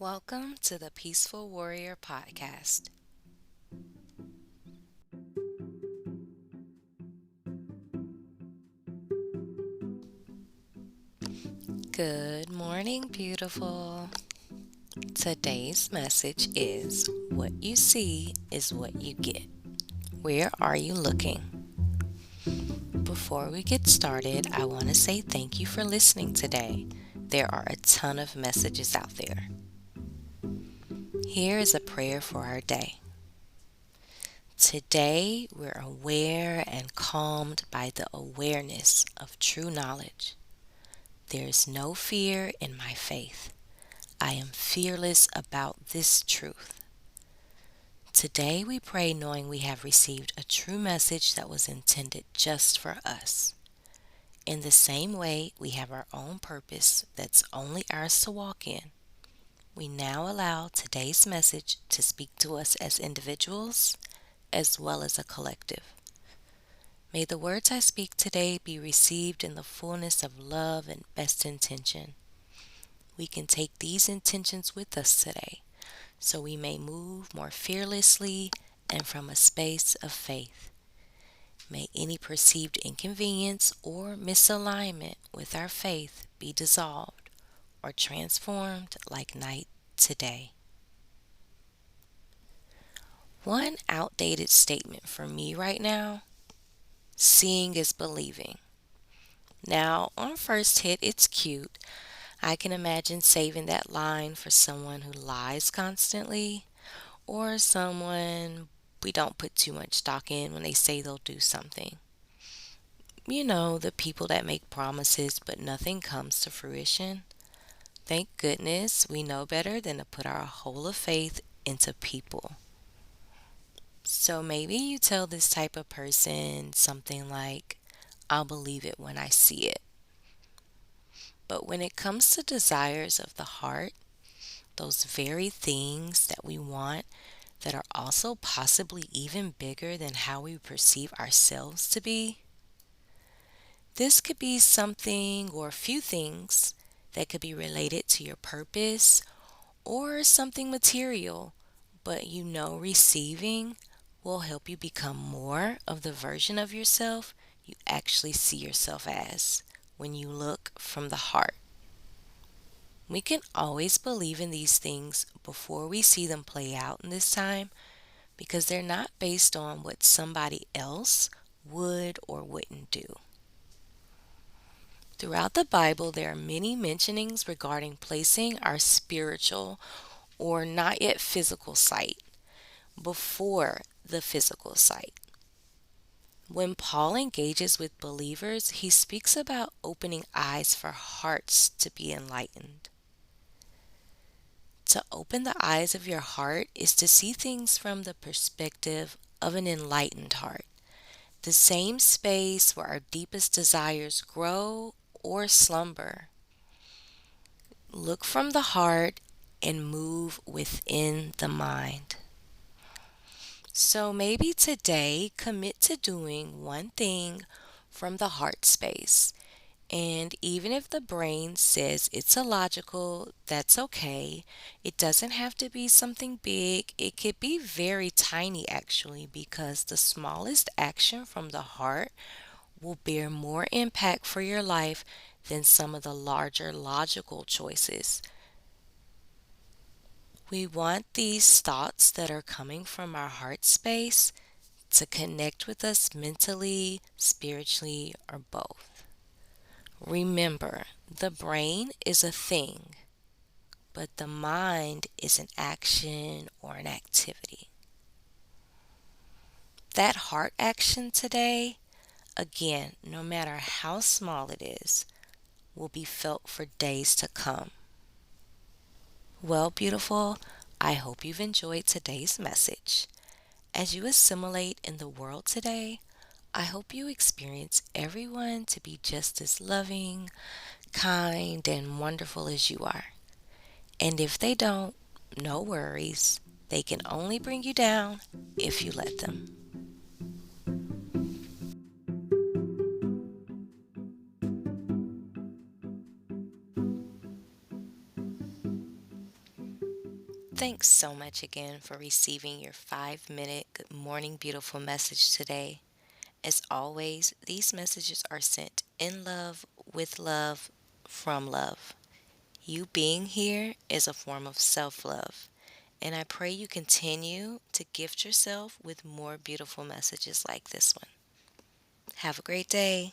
Welcome to the Peaceful Warrior Podcast. Good morning, beautiful. Today's message is what you see is what you get. Where are you looking? Before we get started, I want to say thank you for listening today. There are a ton of messages out there. Here is a prayer for our day. Today, we're aware and calmed by the awareness of true knowledge. There is no fear in my faith. I am fearless about this truth. Today we pray knowing we have received a true message that was intended just for us. In the same way, we have our own purpose that's only ours to walk in. We now allow today's message to speak to us as individuals as well as a collective. May the words I speak today be received in the fullness of love and best intention. We can take these intentions with us today so we may move more fearlessly and from a space of faith. May any perceived inconvenience or misalignment with our faith be dissolved or transformed like night to day. One outdated statement for me right now: seeing is believing. Now, on first hit, it's cute. I can imagine saving that line for someone who lies constantly, or someone we don't put too much stock in when they say they'll do something. You know, the people that make promises but nothing comes to fruition. Thank goodness we know better than to put our whole of faith into people. So maybe you tell this type of person something like, I'll believe it when I see it. But when it comes to desires of the heart, those very things that we want that are also possibly even bigger than how we perceive ourselves to be, this could be something or a few things that could be related to your purpose or something material, but receiving will help you become more of the version of yourself you actually see yourself as when you look from the heart. We can always believe in these things before we see them play out in this time because they're not based on what somebody else would or wouldn't do. Throughout the Bible, there are many mentionings regarding placing our spiritual or not yet physical sight before the physical sight. When Paul engages with believers, he speaks about opening eyes for hearts to be enlightened. To open the eyes of your heart is to see things from the perspective of an enlightened heart, the same space where our deepest desires grow or slumber. Look from the heart and move within the mind. So maybe today commit to doing one thing from the heart space. And even if the brain says it's illogical, that's okay. It doesn't have to be something big. It could be very tiny actually, because the smallest action from the heart will bear more impact for your life than some of the larger logical choices. We want these thoughts that are coming from our heart space to connect with us mentally, spiritually, or both. Remember, the brain is a thing, but the mind is an action or an activity. That heart action today, again, no matter how small it is, will be felt for days to come. Well, beautiful, I hope you've enjoyed today's message. As you assimilate in the world today, I hope you experience everyone to be just as loving, kind, and wonderful as you are. And if they don't, no worries. They can only bring you down if you let them. Thanks so much again for receiving your 5-minute Good Morning Beautiful message today. As always, these messages are sent in love, with love, from love. You being here is a form of self love, and I pray you continue to gift yourself with more beautiful messages like this one. Have a great day.